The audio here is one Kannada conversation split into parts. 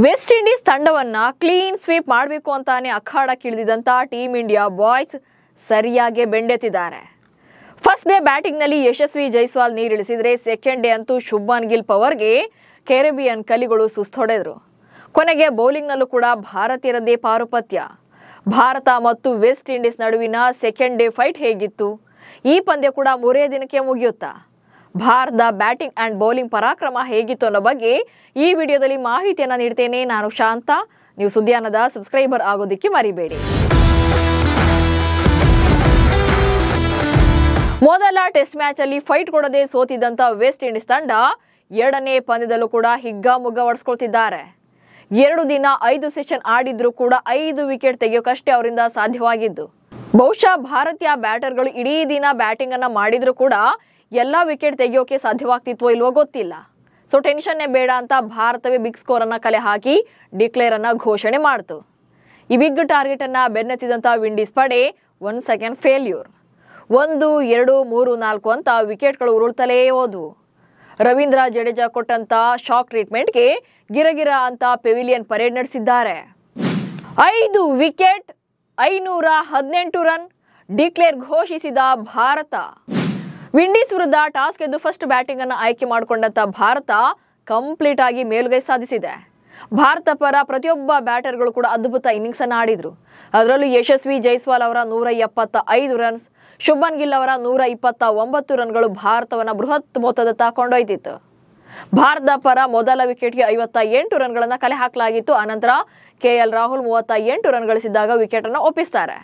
ವೆಸ್ಟ್ ಇಂಡೀಸ್ ತಂಡವನ್ನ ಕ್ಲೀನ್ ಸ್ವೀಪ್ ಮಾಡಬೇಕು ಅಂತಾನೆ ಅಖಾಡಕ್ಕಿಳಿದಿದ್ದಂತ ಟೀಂ ಇಂಡಿಯಾ ಬಾಯ್ಸ್ ಸರಿಯಾಗಿ ಬೆಂಡೆತ್ತಿದ್ದಾರೆ. ಫಸ್ಟ್ ಡೇ ಬ್ಯಾಟಿಂಗ್ ನಲ್ಲಿ ಯಶಸ್ವಿ ಜೈಸ್ವಾಲ್ ನೀರಿಳಿಸಿದ್ರೆ ಸೆಕೆಂಡ್ ಡೇ ಅಂತೂ ಶುಭ್ಮನ್ ಗಿಲ್ ಪವರ್ಗೆ ಕೆರೆಬಿಯನ್ ಕಲಿಗಳು ಸುಸ್ತೊಡೆದ್ರು. ಕೊನೆಗೆ ಬೌಲಿಂಗ್ ನಲ್ಲೂ ಕೂಡ ಭಾರತೀಯರದ್ದೇ ಪಾರುಪತ್ಯ. ಭಾರತ ಮತ್ತು ವೆಸ್ಟ್ ಇಂಡೀಸ್ ನಡುವಿನ ಸೆಕೆಂಡ್ ಡೇ ಫೈಟ್ ಹೇಗಿತ್ತು? ಈ ಪಂದ್ಯ ಕೂಡ ಮೂರೇ ದಿನಕ್ಕೆ ಮುಗಿಯುತ್ತಾ? ಭಾರತದ ಬ್ಯಾಟಿಂಗ್ ಅಂಡ್ ಬೌಲಿಂಗ್ ಪರಾಕ್ರಮ ಹೇಗಿತ್ತು ಅನ್ನೋ ಬಗ್ಗೆ ಈ ವಿಡಿಯೋದಲ್ಲಿ ಮಾಹಿತಿಯನ್ನ ನೀಡ್ತೇನೆ. ನಾನು ಶಾಂತ. ನೀವು ಸುದ್ದಿಯಾನದ ಸಬ್ಸ್ಕ್ರೈಬರ್ ಆಗೋದಿಕ್ಕೆ ಮರಿಬೇಡಿ. ಮೊದಲ ಟೆಸ್ಟ್ ಮ್ಯಾಚ್ ಅಲ್ಲಿ ಫೈಟ್ ಕೊಡದೆ ಸೋತಿದ್ದಂತ ವೆಸ್ಟ್ ಇಂಡೀಸ್ ತಂಡ ಎರಡನೇ ಪಂದ್ಯದಲ್ಲೂ ಕೂಡ ಹಿಗ್ಗಾಮುಗ್ಗ ಹೊಡೆಸ್ಕೊಳ್ತಿದ್ದಾರೆ. 2 ದಿನ 5 ಸೆಷನ್ ಆಡಿದ್ರು ಕೂಡ 5 ವಿಕೆಟ್ ತೆಗೆಯೋಕಷ್ಟೇ ಅವರಿಂದ ಸಾಧ್ಯವಾಗಿದ್ದು. ಬಹುಶಃ ಭಾರತೀಯ ಬ್ಯಾಟರ್ಗಳು ಇಡೀ ದಿನ ಬ್ಯಾಟಿಂಗ್ ಅನ್ನ ಮಾಡಿದ್ರು ಕೂಡ ಎಲ್ಲಾ ವಿಕೆಟ್ ತೆಗೆಯೋಕೆ ಸಾಧ್ಯವಾಗ್ತಿತ್ವೋ ಇಲ್ವೋ ಗೊತ್ತಿಲ್ಲ. ಸೊ ಟೆನ್ಷನ್ನೇ ಬೇಡ ಅಂತ ಭಾರತವೇ ಬಿಗ್ ಸ್ಕೋರ್ ಅನ್ನ ಕಲೆ ಹಾಕಿ ಡಿಕ್ಲೇರ್ ಅನ್ನ ಘೋಷಣೆ ಮಾಡ್ತು. ಈ ಬಿಗ್ ಟಾರ್ಗೆಟ್ ಅನ್ನ ಬೆನ್ನತ್ತಿದಂತ ವಿಂಡೀಸ್ ಪಡೆ 1 ಸೆಕೆಂಡ್ ಫೇಲ್ಯೂರ್. 1, 2, 3, 4 ಅಂತ ವಿಕೆಟ್ಗಳು ಉರುಳ್ತಲೇ ಹೋದ್ವು. ರವೀಂದ್ರ ಜಡೇಜಾ ಕೊಟ್ಟಂತ ಶಾಕ್ ಟ್ರೀಟ್ಮೆಂಟ್ಗೆ ಗಿರಗಿರ ಅಂತ ಪೆವಿಲಿಯನ್ ಪರೇಡ್ ನಡೆಸಿದ್ದಾರೆ. 5 ವಿಕೆಟ್ 518 ರನ್ ಡಿಕ್ಲೇರ್ ಘೋಷಿಸಿದ ಭಾರತ. ವಿಂಡೀಸ್ ವಿರುದ್ಧ ಟಾಸ್ ಗೆದ್ದು ಫಸ್ಟ್ ಬ್ಯಾಟಿಂಗ್ ಅನ್ನು ಆಯ್ಕೆ ಮಾಡಿಕೊಂಡಂತ ಭಾರತ ಕಂಪ್ಲೀಟ್ ಆಗಿ ಮೇಲುಗೈ ಸಾಧಿಸಿದೆ. ಭಾರತ ಪರ ಪ್ರತಿಯೊಬ್ಬ ಬ್ಯಾಟರ್ಗಳು ಕೂಡ ಅದ್ಭುತ ಇನ್ನಿಂಗ್ಸ್ ಅನ್ನು ಆಡಿದ್ರು. ಅದರಲ್ಲೂ ಯಶಸ್ವಿ ಜೈಸ್ವಾಲ್ ಅವರ 175 ರನ್ಸ್, ಶುಭ್ಮನ್ ಗಿಲ್ ಅವರ 129 ರನ್ಗಳು ಭಾರತವನ್ನ ಬೃಹತ್ ಮೊತ್ತದತ್ತ ಕೊಂಡೊಯ್ತಿತ್ತು. ಭಾರತದ ಪರ ಮೊದಲ ವಿಕೆಟ್ಗೆ 58 ರನ್ಗಳನ್ನ ಕಲೆ ಹಾಕಲಾಗಿತ್ತು. ಅನಂತರ KL ರಾಹುಲ್ 38 ರನ್ ಗಳಿಸಿದಾಗ ವಿಕೆಟ್ ಅನ್ನು ಒಪ್ಪಿಸ್ತಾರೆ.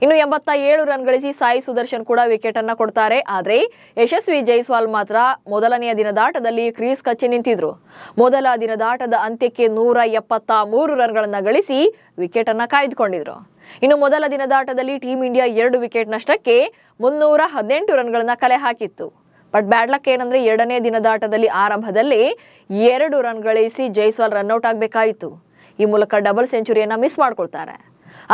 ಇನ್ನು 87 ರನ್ ಗಳಿಸಿ ಸಾಯಿ ಸುದರ್ಶನ್ ಕೂಡ ವಿಕೆಟ್ ಅನ್ನ ಕೊಡ್ತಾರೆ. ಆದ್ರೆ ಯಶಸ್ವಿ ಜೈಸ್ವಾಲ್ ಮಾತ್ರ ಮೊದಲನೆಯ ದಿನದಾಟದಲ್ಲಿ ಕ್ರೀಸ್ ಕಚ್ಚಿ ನಿಂತಿದ್ರು. ಮೊದಲ ದಿನದಾಟದ ಅಂತ್ಯಕ್ಕೆ 173 ರನ್ಗಳನ್ನ ಗಳಿಸಿ ವಿಕೆಟ್ ಅನ್ನ ಕಾಯ್ದುಕೊಂಡಿದ್ರು. ಇನ್ನು ಮೊದಲ ದಿನದಾಟದಲ್ಲಿ ಟೀಂ ಇಂಡಿಯಾ 2 ವಿಕೆಟ್ ನಷ್ಟಕ್ಕೆ 318 ರನ್ಗಳನ್ನ ಕಲೆ ಹಾಕಿತ್ತು. ಬಟ್ ಬ್ಯಾಡ್ ಲಕ್ ಏನಂದ್ರೆ ಎರಡನೇ ದಿನದಾಟದಲ್ಲಿ ಆರಂಭದಲ್ಲಿ 2 ರನ್ ಗಳಿಸಿ ಜೈಸ್ವಾಲ್ ರನ್ಔಟ್ ಆಗ್ಬೇಕಾಯಿತು. ಈ ಮೂಲಕ ಡಬಲ್ ಸೆಂಚುರಿಯನ್ನ ಮಿಸ್ ಮಾಡ್ಕೊಳ್ತಾರೆ.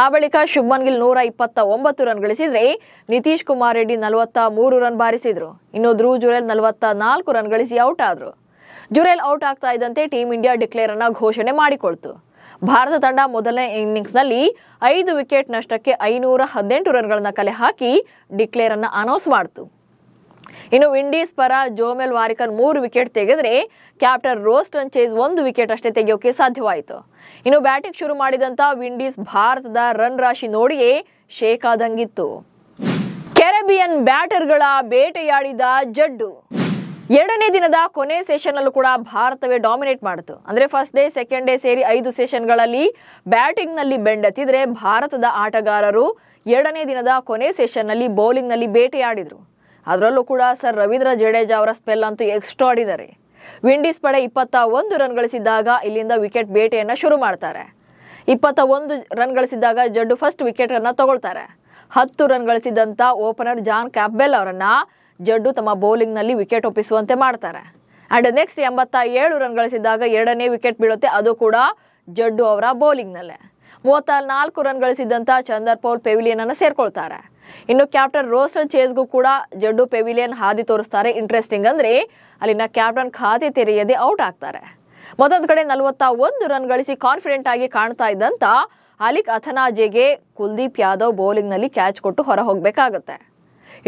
ಆ ಬಳಿಕ ಶುಭ್ಮನ್ ಗಿಲ್ 129 ರನ್ ಗಳಿಸಿದ್ರೆ ನಿತೀಶ್ ಕುಮಾರ್ ರೆಡ್ಡಿ 43 ರನ್ ಬಾರಿಸಿದ್ರು. ಇನ್ನು ಧ್ರುವ್ ಜುರೇಲ್ 44 ರನ್ ಗಳಿಸಿ ಔಟ್ ಆದ್ರು. ಜುರೇಲ್ ಔಟ್ ಆಗ್ತಾ ಇದ್ದಂತೆ ಟೀಂ ಇಂಡಿಯಾ ಡಿಕ್ಲೇರ್ ಅನ್ನ ಘೋಷಣೆ ಮಾಡಿಕೊಳ್ತು. ಭಾರತ ತಂಡ ಮೊದಲನೇ ಇನ್ನಿಂಗ್ಸ್ ನಲ್ಲಿ 5 ವಿಕೆಟ್ ನಷ್ಟಕ್ಕೆ 518 ರನ್ಗಳನ್ನ ಕಲೆ ಹಾಕಿ ಡಿಕ್ಲೇರ್ ಅನ್ನ ಅನೌನ್ಸ್ ಮಾಡ್ತು. ಇನ್ನು ವಿಂಡೀಸ್ ಪರ ಜೋಮೆಲ್ ವಾರಿಕರ್ 3 ವಿಕೆಟ್ ತೆಗೆದ್ರೆ ಕ್ಯಾಪ್ಟನ್ ರೋಸ್ಟನ್ ಚೇಸ್ 1 ವಿಕೆಟ್ ಅಷ್ಟೇ ತೆಗೆಯೋಕೆ ಸಾಧ್ಯವಾಯಿತು. ಇನ್ನು ಬ್ಯಾಟಿಂಗ್ ಶುರು ಮಾಡಿದಂತ ವಿಂಡೀಸ್ ಭಾರತದ ರನ್ ರಾಶಿ ನೋಡಿಯೇ ಶೇಕ್ ಆದಂಗಿತ್ತು. ಕೆರೆಬಿಯನ್ ಬ್ಯಾಟರ್ಗಳ ಬೇಟೆಯಾಡಿದ ಜಡ್ಡು. ಎರಡನೇ ದಿನದ ಕೊನೆ ಸೆಷನ್ ಅಲ್ಲೂ ಕೂಡ ಭಾರತವೇ ಡಾಮಿನೇಟ್ ಮಾಡಿತು. ಅಂದ್ರೆ ಫಸ್ಟ್ ಡೇ ಸೆಕೆಂಡ್ ಡೇ ಸೇರಿ 5 ಸೆಷನ್ಗಳಲ್ಲಿ ಬ್ಯಾಟಿಂಗ್ ನಲ್ಲಿ ಬೆಂಡೆತ್ತಿದ್ರೆ ಭಾರತದ ಆಟಗಾರರು ಎರಡನೇ ದಿನದ ಕೊನೆ ಸೆಷನ್ ನಲ್ಲಿ ಬೌಲಿಂಗ್ ನಲ್ಲಿ ಬೇಟೆಯಾಡಿದ್ರು. ಅದರಲ್ಲೂ ಕೂಡ ಸರ್ ರವೀಂದ್ರ ಜಡೇಜಾ ಅವರ ಸ್ಪೆಲ್ ಅಂತೂ ಎಕ್ಸ್ಟ್ರಾ ಆಡಿದ್ದಾರೆ. ವಿಂಡೀಸ್ ಪಡೆ 21 ರನ್ ಗಳಿಸಿದ್ದಾಗ ಇಲ್ಲಿಂದ ವಿಕೆಟ್ ಬೇಟೆಯನ್ನ ಶುರು ಮಾಡ್ತಾರೆ. 21 ರನ್ ಗಳಿಸಿದ್ದಾಗ ಜಡ್ಡು ಫಸ್ಟ್ ವಿಕೆಟ್ ಅನ್ನ ತಗೊಳ್ತಾರೆ. 10 ರನ್ ಗಳಿಸಿದಂತ ಓಪನರ್ ಜಾನ್ ಕ್ಯಾಂಪ್ಬೆಲ್ ಅವರನ್ನ ಜಡ್ಡು ತಮ್ಮ ಬೌಲಿಂಗ್ ನಲ್ಲಿ ವಿಕೆಟ್ ಒಪ್ಪಿಸುವಂತೆ ಮಾಡ್ತಾರೆ. ಅಂಡ್ ನೆಕ್ಸ್ಟ್ 87 ರನ್ ಗಳಿಸಿದ್ದಾಗ ಎರಡನೇ ವಿಕೆಟ್ ಬೀಳುತ್ತೆ. ಅದು ಕೂಡ ಜಡ್ಡು ಅವರ ಬೌಲಿಂಗ್ ನಲ್ಲೇ. 34 ರನ್ ಗಳಿಸಿದಂತ ಚಂದರ್ ಪೌಲ್ ಪೆವಿಲಿಯನ್ ಅನ್ನ ಸೇರ್ಕೊಳ್ತಾರೆ. ಇನ್ನು ಕ್ಯಾಪ್ಟನ್ ರೋಸ್ಟನ್ ಚೇಸ್ಗೂ ಕೂಡ ಜಡ್ಡು ಪೆವಿಲಿಯನ್ ಹಾದಿ ತೋರಿಸ್ತಾರೆ. ಇಂಟ್ರೆಸ್ಟಿಂಗ್ ಅಂದ್ರೆ ಅಲ್ಲಿನ ಕ್ಯಾಪ್ಟನ್ ಖಾತೆ ತೆರೆಯದೆ ಔಟ್ ಆಗ್ತಾರೆ. ಮತ್ತೊಂದು ಕಡೆ 41 ರನ್ ಗಳಿಸಿ ಕಾನ್ಫಿಡೆಂಟ್ ಆಗಿ ಕಾಣ್ತಾ ಇದ್ದಂತ ಅಲಿಕ್ ಅಥನಾಜೆಗೆ ಕುಲ್ದೀಪ್ ಯಾದವ್ ಬೌಲಿಂಗ್ ನಲ್ಲಿ ಕ್ಯಾಚ್ ಕೊಟ್ಟು ಹೊರ ಹೋಗ್ಬೇಕಾಗುತ್ತೆ.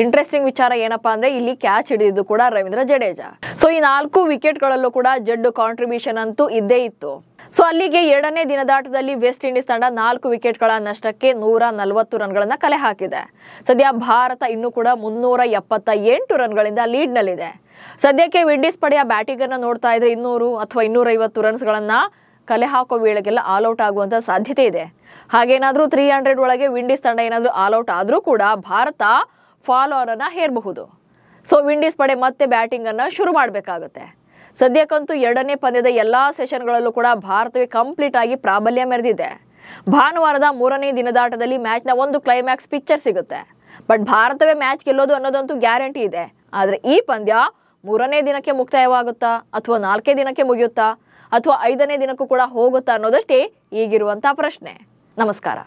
ಇಂಟ್ರೆಸ್ಟಿಂಗ್ ವಿಚಾರ ಏನಪ್ಪಾ ಅಂದ್ರೆ ಇಲ್ಲಿ ಕ್ಯಾಚ್ ಹಿಡಿದಿದ್ದು ಕೂಡ ರವೀಂದ್ರ ಜಡೇಜಾ. ಸೊ ಈ 4 ವಿಕೆಟ್ ಗಳಲ್ಲೂ ಕೂಡ ಜಡ್ಡು ಕಾಂಟ್ರಿಬ್ಯೂಷನ್ ಅಂತೂ ಇದ್ದೇ ಇತ್ತು. ಸೊ ಅಲ್ಲಿಗೆ ಎರಡನೇ ದಿನದಾಟದಲ್ಲಿ ವೆಸ್ಟ್ ಇಂಡೀಸ್ ತಂಡ 4 ವಿಕೆಟ್ ಗಳ ನಷ್ಟಕ್ಕೆ 140 ರನ್ಗಳನ್ನ ಕಲೆ ಹಾಕಿದೆ. ಸದ್ಯ ಭಾರತ ಇನ್ನೂ ಕೂಡ 378 ರನ್ಗಳಿಂದ ಲೀಡ್ ನಲ್ಲಿದೆ. ಸದ್ಯಕ್ಕೆ ವಿಂಡೀಸ್ ಪಡೆಯ ಬ್ಯಾಟಿಂಗ್ ಅನ್ನ ನೋಡ್ತಾ ಇದ್ರೆ 200 ಅಥವಾ 250 ರನ್ಸ್ ಗಳನ್ನ ಕಲೆ ಹಾಕೋ ವೇಳೆಗೆಲ್ಲ ಆಲ್ ಔಟ್ ಆಗುವಂತ ಸಾಧ್ಯತೆ ಇದೆ. ಹಾಗೇನಾದ್ರೂ 300 ಒಳಗೆ ವಿಂಡೀಸ್ ತಂಡ ಏನಾದ್ರೂ ಆಲ್ ಔಟ್ ಆದ್ರೂ ಕೂಡ ಭಾರತ ಫಾಲೋ ಅನ್ನ ಹೇರಬಹುದು. ಸೊ ವಿಂಡೀಸ್ ಪಡೆ ಮತ್ತೆ ಬ್ಯಾಟಿಂಗ್ ಅನ್ನ ಶುರು ಮಾಡಬೇಕಾಗುತ್ತೆ. ಸದ್ಯಕ್ಕಂತೂ ಎರಡನೇ ಪಂದ್ಯದ ಎಲ್ಲಾ ಸೆಷನ್ಗಳಲ್ಲೂ ಕೂಡ ಭಾರತವೇ ಕಂಪ್ಲೀಟ್ ಆಗಿ ಪ್ರಾಬಲ್ಯ ಮೆರೆದಿದೆ. ಭಾನುವಾರದ 3ನೇ ದಿನದಾಟದಲ್ಲಿ ಮ್ಯಾಚ್ನ ಒಂದು ಕ್ಲೈಮ್ಯಾಕ್ಸ್ ಪಿಕ್ಚರ್ ಸಿಗುತ್ತೆ. ಬಟ್ ಭಾರತವೇ ಮ್ಯಾಚ್ ಗೆಲ್ಲೋದು ಅನ್ನೋದಂತೂ ಗ್ಯಾರಂಟಿ ಇದೆ. ಆದ್ರೆ ಈ ಪಂದ್ಯ 3ನೇ ದಿನಕ್ಕೆ ಮುಕ್ತಾಯವಾಗುತ್ತಾ ಅಥವಾ 4ನೇ ದಿನಕ್ಕೆ ಮುಗಿಯುತ್ತಾ ಅಥವಾ 5ನೇ ದಿನಕ್ಕೂ ಕೂಡ ಹೋಗುತ್ತಾ ಅನ್ನೋದಷ್ಟೇ ಈಗಿರುವಂತಹ ಪ್ರಶ್ನೆ. ನಮಸ್ಕಾರ.